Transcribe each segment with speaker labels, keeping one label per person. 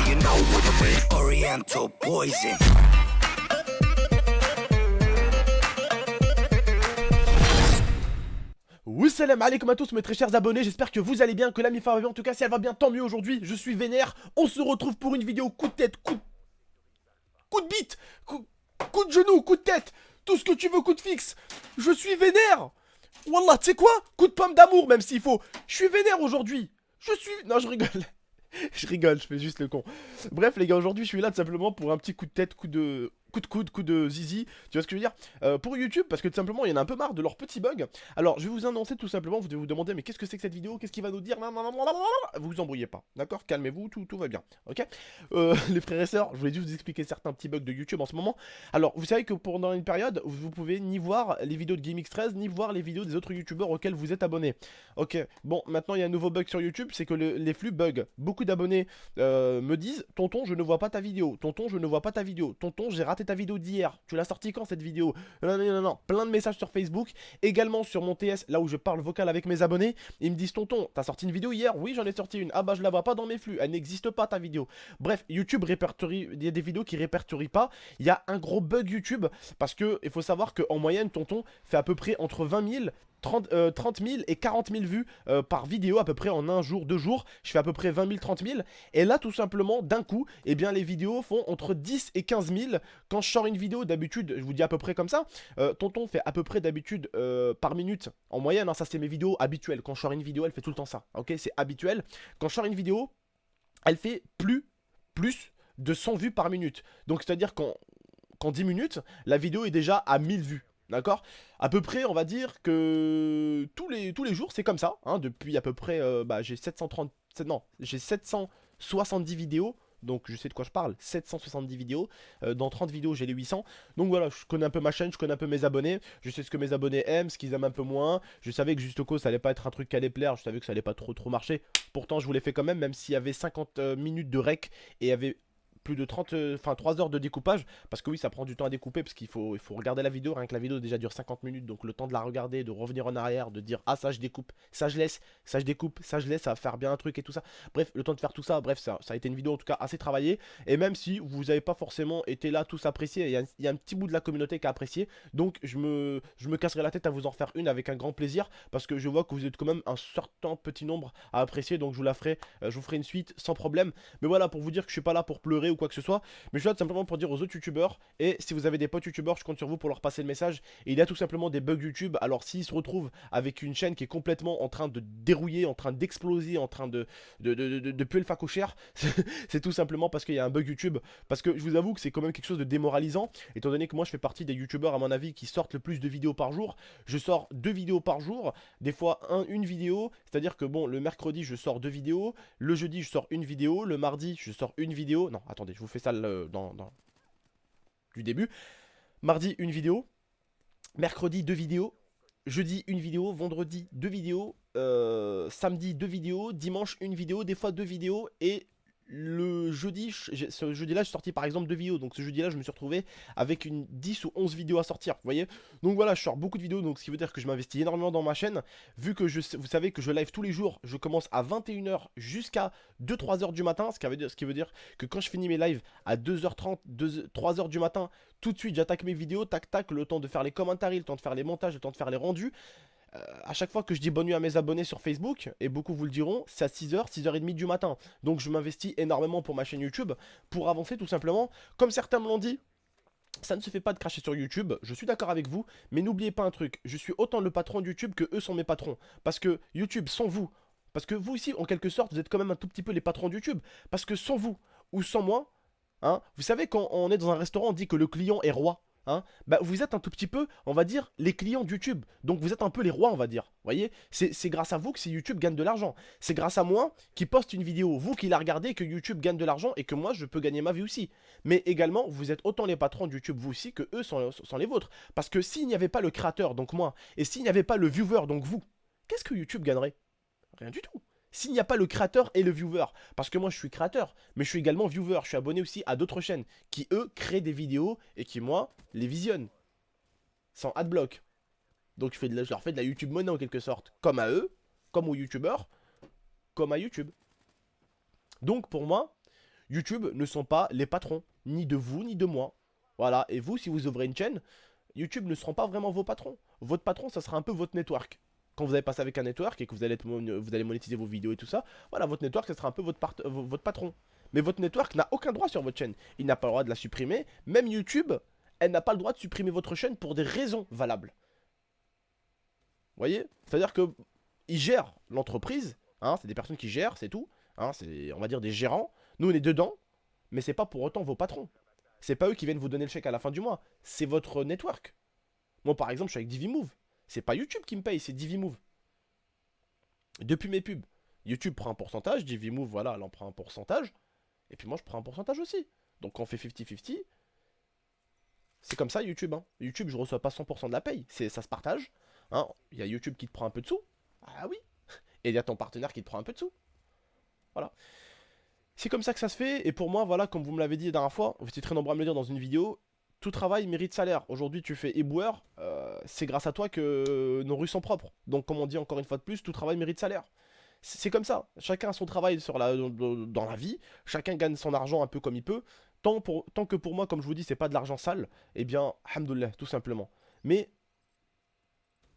Speaker 1: you know what I mean. Oriental poison.
Speaker 2: Salam alaikum à tous mes très chers abonnés, j'espère que vous allez bien, que la mi-fa va bien, en tout cas si elle va bien tant mieux aujourd'hui, je suis vénère, on se retrouve pour une vidéo coup de tête, coup de bite, coup de genou, coup de tête, tout ce que tu veux, coup de fixe, je suis vénère. Wallah, tu sais quoi, coup de pomme d'amour même s'il faut, je suis vénère aujourd'hui, non je rigole. Je rigole, je fais juste le con. Bref les gars, aujourd'hui je suis là tout simplement pour un petit coup de tête, coup de coude, coup de zizi, tu vois ce que je veux dire, pour YouTube, parce que tout simplement il y en a un peu marre de leurs petits bugs. Alors je vais vous annoncer tout simplement, vous devez vous demander mais qu'est-ce que c'est que cette vidéo, qu'est-ce qu'il va nous dire, vous vous embrouillez pas, d'accord, calmez-vous, tout va bien, ok. Les frères et sœurs, je voulais juste vous expliquer certains petits bugs de YouTube en ce moment. Alors vous savez que pendant une période, vous pouvez ni voir les vidéos de GameX13, ni voir les vidéos des autres youtubeurs auxquels vous êtes abonnés. Ok, bon maintenant il y a un nouveau bug sur YouTube, c'est que les flux bug. Beaucoup d'abonnés me disent tonton je ne vois pas ta vidéo, tonton je ne vois pas ta vidéo, tonton j'ai raté ta vidéo d'hier, tu l'as sorti quand cette vidéo? Non, plein de messages sur Facebook, également sur mon TS, là où je parle vocal avec mes abonnés, ils me disent tonton, t'as sorti une vidéo hier? Oui j'en ai sorti une, ah bah je la vois pas dans mes flux, elle n'existe pas ta vidéo. Bref, YouTube répertorie, il y a des vidéos qui répertorient pas, il y a un gros bug YouTube, parce que il faut savoir qu'en moyenne tonton fait à peu près entre 20 000 30 000 et 40 000 vues par vidéo à peu près en un jour, 2 jours. Je fais à peu près 20 000, 30 000. Et là, tout simplement, d'un coup, eh bien, les vidéos font entre 10 et 15 000. Quand je sors une vidéo, d'habitude, je vous dis à peu près comme ça, tonton fait à peu près d'habitude par minute, en moyenne, hein, ça c'est mes vidéos habituelles. Quand je sors une vidéo, elle fait tout le temps ça, ok, c'est habituel. Quand je sors une vidéo, elle fait plus de 100 vues par minute. Donc, c'est-à-dire qu'en 10 minutes, la vidéo est déjà à 1000 vues. D'accord? À peu près, on va dire que tous les jours, c'est comme ça. Hein, depuis à peu près, j'ai 730, non, j'ai 770 vidéos. Donc je sais de quoi je parle, 770 vidéos, dans 30 vidéos j'ai les 800. Donc voilà, je connais un peu ma chaîne, je connais un peu mes abonnés, je sais ce que mes abonnés aiment, ce qu'ils aiment un peu moins. Je savais que Juste Cause ça allait pas être un truc qui allait plaire, je savais que ça allait pas trop marcher. Pourtant je vous l'ai fait quand même s'il y avait 50 minutes de rec et il y avait plus de 30, 3 heures de découpage, parce que oui ça prend du temps à découper, parce il faut regarder la vidéo, rien que la vidéo déjà dure 50 minutes, donc le temps de la regarder, de revenir en arrière, de dire ah ça je découpe, ça je laisse, ça je découpe, ça je laisse, ça va faire bien un truc et tout ça. Bref, le temps de faire tout ça, bref ça a été une vidéo en tout cas assez travaillée, et même si vous n'avez pas forcément été là tous appréciés, il y a un petit bout de la communauté qui a apprécié, donc je me casserai la tête à vous en faire une avec un grand plaisir, parce que je vois que vous êtes quand même un certain petit nombre à apprécier, donc je vous la ferai, je vous ferai une suite sans problème. Mais voilà, pour vous dire que je suis pas là pour pleurer ou quoi que ce soit, mais je suis là tout simplement pour dire aux autres youtubeurs, et si vous avez des potes youtubeurs, je compte sur vous pour leur passer le message. Et il y a tout simplement des bugs YouTube. Alors s'ils se retrouvent avec une chaîne qui est complètement en train de dérouiller, en train d'exploser, en train de puer le facochère, c'est tout simplement parce qu'il y a un bug YouTube. Parce que je vous avoue que c'est quand même quelque chose de démoralisant, étant donné que moi je fais partie des youtubeurs à mon avis qui sortent le plus de vidéos par jour. Je sors 2 vidéos par jour, des fois une vidéo, c'est à dire que bon, le mercredi je sors 2 vidéos, le jeudi je sors une vidéo, le mardi je sors une vidéo. Non attendez, je vous fais ça du début. Mardi une vidéo, mercredi 2 vidéos, jeudi une vidéo, vendredi 2 vidéos, samedi 2 vidéos, dimanche une vidéo, des fois 2 vidéos, et le jeudi, ce jeudi là j'ai sorti par exemple 2 vidéos, donc ce jeudi là je me suis retrouvé avec une 10 ou 11 vidéos à sortir, vous voyez. Donc voilà, je sors beaucoup de vidéos, donc ce qui veut dire que je m'investis énormément dans ma chaîne, vu que vous savez que je live tous les jours, je commence à 21 h jusqu'à 2-3 h du matin, ce qui veut dire que quand je finis mes lives à 2h30, 3 h du matin, tout de suite j'attaque mes vidéos, tac tac, le temps de faire les commentaires, le temps de faire les montages, le temps de faire les rendus. À chaque fois que je dis bonne nuit à mes abonnés sur Facebook, et beaucoup vous le diront, c'est à 6h, 6h30 du matin. Donc je m'investis énormément pour ma chaîne YouTube, pour avancer tout simplement. Comme certains me l'ont dit, ça ne se fait pas de cracher sur YouTube, je suis d'accord avec vous, mais n'oubliez pas un truc, je suis autant le patron de YouTube que eux sont mes patrons. Parce que YouTube, sans vous, parce que vous ici, en quelque sorte, vous êtes quand même un tout petit peu les patrons de YouTube. Parce que sans vous, ou sans moi, hein, vous savez quand on est dans un restaurant, on dit que le client est roi. Hein, bah vous êtes un tout petit peu, on va dire, les clients de YouTube. Donc vous êtes un peu les rois, on va dire. Vous voyez, c'est grâce à vous que si YouTube gagne de l'argent. C'est grâce à moi qui poste une vidéo, vous qui la regardez, que YouTube gagne de l'argent et que moi je peux gagner ma vie aussi. Mais également, vous êtes autant les patrons de YouTube, vous aussi, que eux sont les vôtres. Parce que s'il n'y avait pas le créateur, donc moi, et s'il n'y avait pas le viewer, donc vous, qu'est-ce que YouTube gagnerait? Rien du tout. S'il n'y a pas le créateur et le viewer, parce que moi je suis créateur, mais je suis également viewer, je suis abonné aussi à d'autres chaînes qui eux créent des vidéos et qui moi les visionnent sans adblock. Donc je leur fais de la YouTube money en quelque sorte, comme à eux, comme aux youtubeurs, comme à YouTube. Donc pour moi, YouTube ne sont pas les patrons, ni de vous, ni de moi. Voilà, et vous, si vous ouvrez une chaîne, YouTube ne seront pas vraiment vos patrons. Votre patron, ça sera un peu votre network. Quand vous allez passer avec un network et que vous allez monétiser vos vidéos et tout ça, voilà, votre network, ça sera un peu votre patron. Mais votre network n'a aucun droit sur votre chaîne. Il n'a pas le droit de la supprimer. Même YouTube, elle n'a pas le droit de supprimer votre chaîne pour des raisons valables. Vous voyez? C'est-à-dire que ils gèrent l'entreprise, hein, c'est des personnes qui gèrent, c'est tout. Hein, c'est, on va dire, des gérants. Nous, on est dedans, mais c'est pas pour autant vos patrons. C'est pas eux qui viennent vous donner le chèque à la fin du mois. C'est votre network. Moi, par exemple, je suis avec Divimove. C'est pas YouTube qui me paye, c'est Divimove. Depuis mes pubs, YouTube prend un pourcentage, Divimove, voilà, elle en prend un pourcentage. Et puis moi, je prends un pourcentage aussi. Donc, on fait 50-50. C'est comme ça, YouTube. Hein. YouTube, je reçois pas 100% de la paye. Ça se partage. Hein. Il y a YouTube qui te prend un peu de sous. Ah oui. Et il y a ton partenaire qui te prend un peu de sous. Voilà. C'est comme ça que ça se fait. Et pour moi, voilà, comme vous me l'avez dit la dernière fois, vous étiez très nombreux à me le dire dans une vidéo, tout travail mérite salaire. Aujourd'hui, tu fais éboueur. C'est grâce à toi que nos rues sont propres. Donc, comme on dit encore une fois de plus, tout travail mérite salaire. C'est comme ça. Chacun a son travail dans la vie. Chacun gagne son argent un peu comme il peut. Tant que pour moi, comme je vous dis, c'est pas de l'argent sale, eh bien, alhamdoulilah, tout simplement. Mais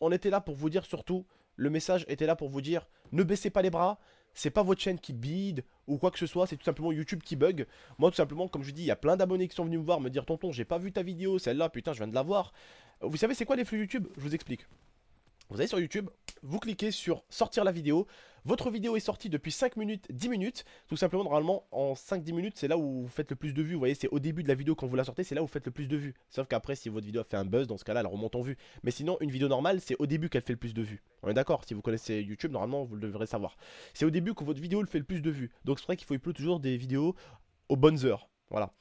Speaker 2: on était là pour vous dire surtout, le message était là pour vous dire, ne baissez pas les bras. C'est pas votre chaîne qui bide ou quoi que ce soit, c'est tout simplement YouTube qui bug. Moi, tout simplement, comme je dis, il y a plein d'abonnés qui sont venus me voir, me dire, tonton, j'ai pas vu ta vidéo, celle-là, putain, je viens de la voir. Vous savez, c'est quoi les flux YouTube? Je vous explique. Vous allez sur YouTube, vous cliquez sur sortir la vidéo. Votre vidéo est sortie depuis 5 minutes, 10 minutes. Tout simplement, normalement, en 5-10 minutes, c'est là où vous faites le plus de vues. Vous voyez, c'est au début de la vidéo quand vous la sortez, c'est là où vous faites le plus de vues. Sauf qu'après, si votre vidéo a fait un buzz, dans ce cas-là, elle remonte en vues. Mais sinon, une vidéo normale, c'est au début qu'elle fait le plus de vues. On est d'accord? Si vous connaissez YouTube, normalement, vous le devrez savoir. C'est au début que votre vidéo le fait le plus de vues. Donc, c'est vrai qu'il faut upload toujours des vidéos aux bonnes heures. Voilà.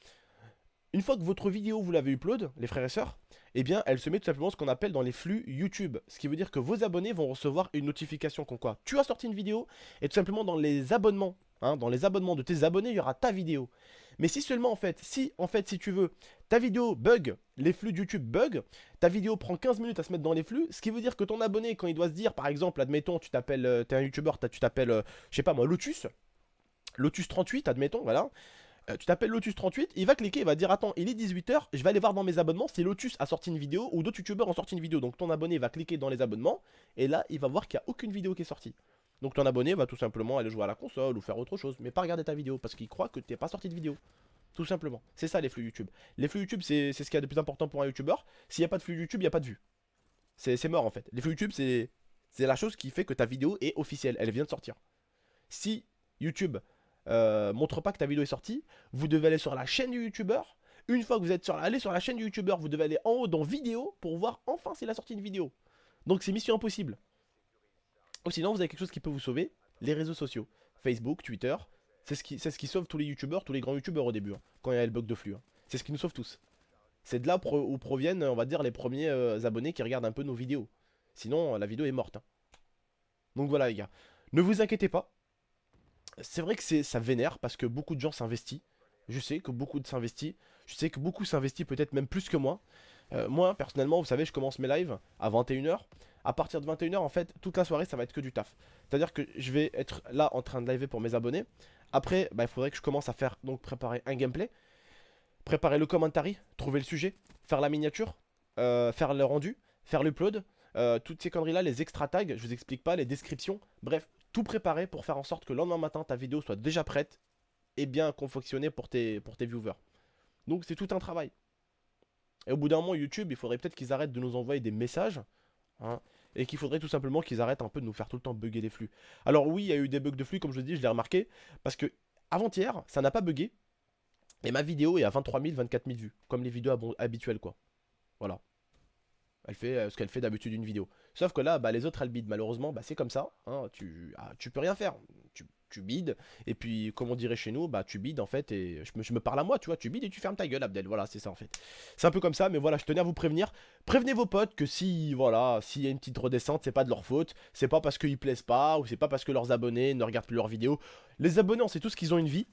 Speaker 2: Une fois que votre vidéo vous l'avez upload, les frères et sœurs, eh bien elle se met tout simplement ce qu'on appelle dans les flux YouTube. Ce qui veut dire que vos abonnés vont recevoir une notification comme quoi tu as sorti une vidéo et tout simplement dans les abonnements, hein, dans les abonnements de tes abonnés, il y aura ta vidéo. Mais si seulement si tu veux, ta vidéo bug, les flux de YouTube bug, ta vidéo prend 15 minutes à se mettre dans les flux, ce qui veut dire que ton abonné, quand il doit se dire, par exemple, admettons, tu t'appelles, t'es un YouTuber, tu t'appelles, je sais pas moi, Lotus 38, admettons, voilà. Tu t'appelles Lotus38, il va cliquer, il va dire attends, il est 18h, je vais aller voir dans mes abonnements si Lotus a sorti une vidéo ou d'autres youtubeurs ont sorti une vidéo. Donc ton abonné va cliquer dans les abonnements et là il va voir qu'il n'y a aucune vidéo qui est sortie. Donc ton abonné va tout simplement aller jouer à la console ou faire autre chose, mais pas regarder ta vidéo parce qu'il croit que tu n'es pas sorti de vidéo. Tout simplement. C'est ça les flux YouTube. Les flux YouTube c'est ce qu'il y a de plus important pour un youtubeur. S'il n'y a pas de flux YouTube, il n'y a pas de vue. C'est mort en fait. Les flux YouTube c'est la chose qui fait que ta vidéo est officielle, elle vient de sortir. Si YouTube montre pas que ta vidéo est sortie, vous devez aller sur la chaîne du youtubeur. Une fois que vous êtes allé sur la chaîne du youtubeur, vous devez aller en haut dans vidéo pour voir enfin s'il a sorti une vidéo. Donc c'est mission impossible. Ou sinon vous avez quelque chose qui peut vous sauver, les réseaux sociaux. Facebook, Twitter, c'est ce qui sauve tous les youtubeurs, tous les grands youtubeurs au début, hein, quand il y a le bug de flux. Hein. C'est ce qui nous sauve tous. C'est de là où proviennent, on va dire, les premiers abonnés qui regardent un peu nos vidéos. Sinon, la vidéo est morte. Hein. Donc voilà les gars. Ne vous inquiétez pas. C'est vrai que ça vénère parce que beaucoup de gens s'investissent. Je sais que beaucoup s'investissent. Je sais que beaucoup s'investissent peut-être même plus que moi. Moi, personnellement, vous savez, je commence mes lives à 21h. À partir de 21h, en fait, toute la soirée, ça va être que du taf. C'est-à-dire que je vais être là en train de liver pour mes abonnés. Après, bah, il faudrait que je commence à faire, donc préparer un gameplay. Préparer le commentary, trouver le sujet, faire la miniature, faire le rendu, faire l'upload. Toutes ces conneries là, les extra tags, je vous explique pas, les descriptions, bref, tout préparer pour faire en sorte que le lendemain matin ta vidéo soit déjà prête et bien confectionnée pour tes viewers. Donc c'est tout un travail. Et au bout d'un moment YouTube, il faudrait peut-être qu'ils arrêtent de nous envoyer des messages, hein, et qu'il faudrait tout simplement qu'ils arrêtent un peu de nous faire tout le temps bugger les flux. Alors oui, il y a eu des bugs de flux comme je dis, je l'ai remarqué, parce que avant-hier, ça n'a pas bugué, et ma vidéo est à 23 000, 24 000 vues, comme les vidéos habituelles quoi. Voilà. Elle fait ce qu'elle fait d'habitude une vidéo. Sauf que là, bah, les autres elles bident. Malheureusement, bah, c'est comme ça. Hein, tu peux rien faire. Tu bides. Et puis, comme on dirait chez nous, bah, tu bides en fait. Et je me parle à moi, tu vois. Tu bides et tu fermes ta gueule, Abdel. Voilà, c'est ça en fait. C'est un peu comme ça. Mais voilà, je tenais à vous prévenir. Prévenez vos potes que si, voilà, s'il y a une petite redescente, c'est pas de leur faute. C'est pas parce qu'ils plaisent pas. Ou c'est pas parce que leurs abonnés ne regardent plus leurs vidéos. Les abonnés, on sait tous qu'ils ont une vie.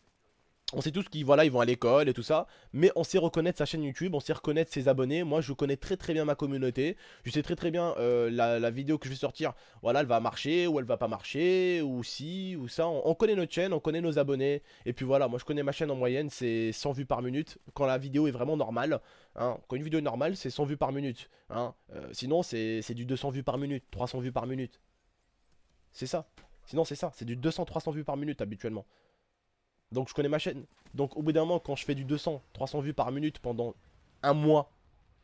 Speaker 2: On sait tous qu'ils voilà, ils vont à l'école et tout ça, mais on sait reconnaître sa chaîne YouTube, on sait reconnaître ses abonnés. Moi, je connais très bien ma communauté. Je sais très bien la vidéo que je vais sortir, voilà, elle va marcher ou elle va pas marcher, ou si, ou ça. On connaît notre chaîne, on connaît nos abonnés. Et puis voilà, moi je connais ma chaîne en moyenne, c'est 100 vues par minute. Quand la vidéo est vraiment normale, hein, quand une vidéo est normale, c'est 100 vues par minute. Hein. Sinon, c'est du 200 vues par minute, 300 vues par minute. C'est ça. Sinon, c'est ça, c'est du 200-300 vues par minute habituellement. Donc je connais ma chaîne. Donc au bout d'un moment, quand je fais du 200-300 vues par minute pendant un mois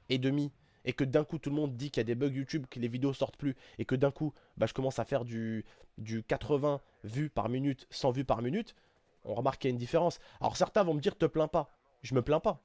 Speaker 2: et demi, et que d'un coup tout le monde dit qu'il y a des bugs YouTube, que les vidéos sortent plus, et que d'un coup bah, je commence à faire du 80 vues par minute, 100 vues par minute, on remarque qu'il y a une différence. Alors certains vont me dire te plains pas. Je me plains pas.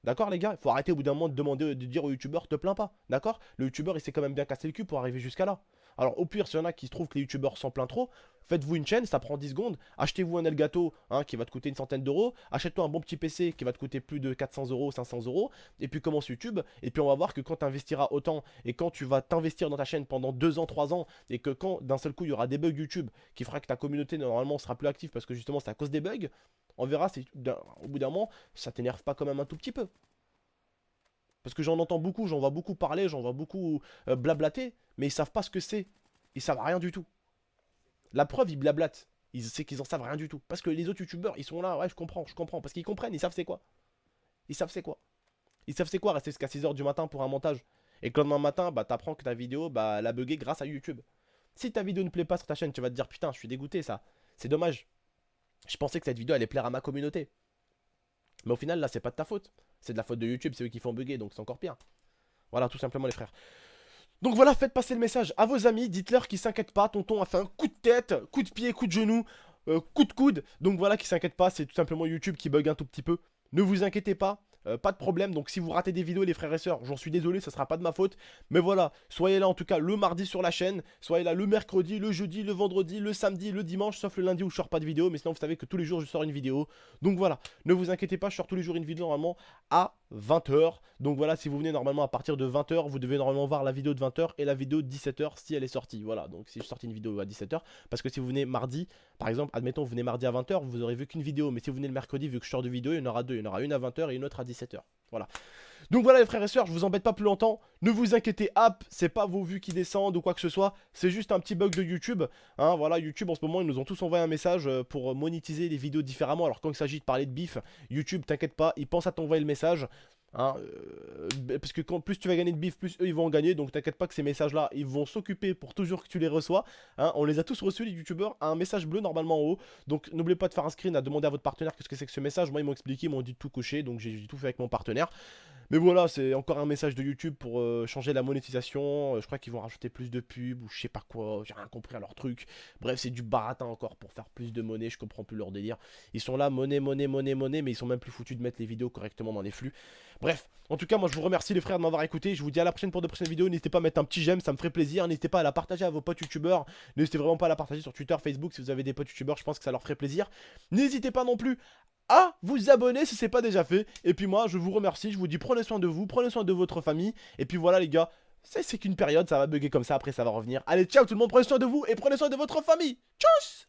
Speaker 2: D'accord les gars? Il faut arrêter au bout d'un moment de demander, de dire au youtubeur te plains pas. D'accord? Le youtubeur il s'est quand même bien cassé le cul pour arriver jusqu'à là. Alors au pire, s'il y en a qui se trouvent que les youtubeurs s'en plaignent trop, faites-vous une chaîne, ça prend 10 secondes. Achetez-vous un Elgato hein, qui va te coûter une centaine d'euros. Achète-toi un bon petit PC qui va te coûter plus de 400 euros, 500 euros. Et puis commence YouTube. Et puis on va voir que quand tu investiras autant et quand tu vas t'investir dans ta chaîne pendant 2 ans, 3 ans, et que quand d'un seul coup il y aura des bugs YouTube qui fera que ta communauté normalement sera plus active parce que justement c'est à cause des bugs, on verra si au bout d'un moment ça t'énerve pas quand même un tout petit peu. Parce que j'en entends beaucoup, j'en vois beaucoup parler, j'en vois beaucoup blablater, mais ils savent pas ce que c'est. Ils savent rien du tout. La preuve, ils blablatent. C'est qu'ils en savent rien du tout. Parce que les autres youtubeurs, ils sont là, ouais, je comprends. Parce qu'ils comprennent, ils savent c'est quoi. Ils savent c'est quoi. Ils savent c'est quoi rester jusqu'à 6 h du matin pour un montage. Et que le lendemain matin, bah t'apprends que ta vidéo, bah elle a bugué grâce à YouTube. Si ta vidéo ne plaît pas sur ta chaîne, tu vas te dire putain, je suis dégoûté ça. C'est dommage. Je pensais que cette vidéo allait plaire à ma communauté. Mais au final, là, c'est pas de ta faute. C'est de la faute de YouTube, c'est eux qui font bugger, donc c'est encore pire. Voilà, tout simplement, les frères. Donc voilà, faites passer le message à vos amis. Dites-leur qu'ils s'inquiètent pas. Tonton a fait un coup de tête, coup de pied, coup de genou, coup de coude. Donc voilà, qu'ils s'inquiètent pas. C'est tout simplement YouTube qui bug un tout petit peu. Ne vous inquiétez pas. Pas de problème, donc si vous ratez des vidéos les frères et sœurs, j'en suis désolé, ça sera pas de ma faute. Mais voilà, soyez là en tout cas le mardi sur la chaîne, soyez là le mercredi, le jeudi, le vendredi, le samedi, le dimanche, sauf le lundi où je sors pas de vidéo. Mais sinon vous savez que tous les jours je sors une vidéo. Donc voilà, ne vous inquiétez pas, je sors tous les jours une vidéo normalement à 20 h. Donc voilà, si vous venez normalement à partir de 20 h, vous devez normalement voir la vidéo de 20 h et la vidéo de 17 h si elle est sortie. Voilà, donc si je sortis une vidéo à 17 h, parce que si vous venez mardi, par exemple, admettons vous venez mardi à 20 h, vous aurez vu qu'une vidéo. Mais si vous venez le mercredi, vu que je sors de vidéo, il y en aura deux. Il y en aura une à 20 h et une autre à 17 h. Voilà. Donc voilà les frères et sœurs, je vous embête pas plus longtemps. Ne vous inquiétez, c'est pas vos vues qui descendent ou quoi que ce soit. C'est juste un petit bug de YouTube. Hein, voilà, YouTube en ce moment, ils nous ont tous envoyé un message pour monétiser les vidéos différemment. Alors quand il s'agit de parler de bif, YouTube, t'inquiète pas, ils pensent à t'envoyer le message. Hein, parce que plus tu vas gagner de bif, plus eux ils vont en gagner. Donc t'inquiète pas que ces messages là ils vont s'occuper pour toujours que tu les reçois. Hein, on les a tous reçus les youtubeurs, un message bleu normalement en haut. Donc n'oubliez pas de faire un screen, à demander à votre partenaire qu'est-ce que c'est que ce message. Moi ils m'ont expliqué, ils m'ont dit de tout cocher. Donc j'ai tout fait avec mon partenaire. Mais voilà, c'est encore un message de YouTube pour changer la monétisation. Je crois qu'ils vont rajouter plus de pubs ou je sais pas quoi. J'ai rien compris à leur truc. Bref, c'est du baratin encore pour faire plus de monnaie. Je comprends plus leur délire. Ils sont là, monnaie, mais ils sont même plus foutus de mettre les vidéos correctement dans les flux. Bref, en tout cas, moi je vous remercie les frères de m'avoir écouté. Je vous dis à la prochaine pour de prochaines vidéos. N'hésitez pas à mettre un petit j'aime, ça me ferait plaisir. N'hésitez pas à la partager à vos potes youtubeurs. N'hésitez vraiment pas à la partager sur Twitter, Facebook si vous avez des potes youtubeurs. Je pense que ça leur ferait plaisir. N'hésitez pas non plus à vous abonner si c'est pas déjà fait. Et puis moi je vous remercie, je vous dis prenez soin de vous, prenez soin de votre famille. Et puis voilà les gars, c'est qu'une période, ça va bugger comme ça, après ça va revenir. Allez ciao tout le monde, prenez soin de vous et prenez soin de votre famille. Tchuss.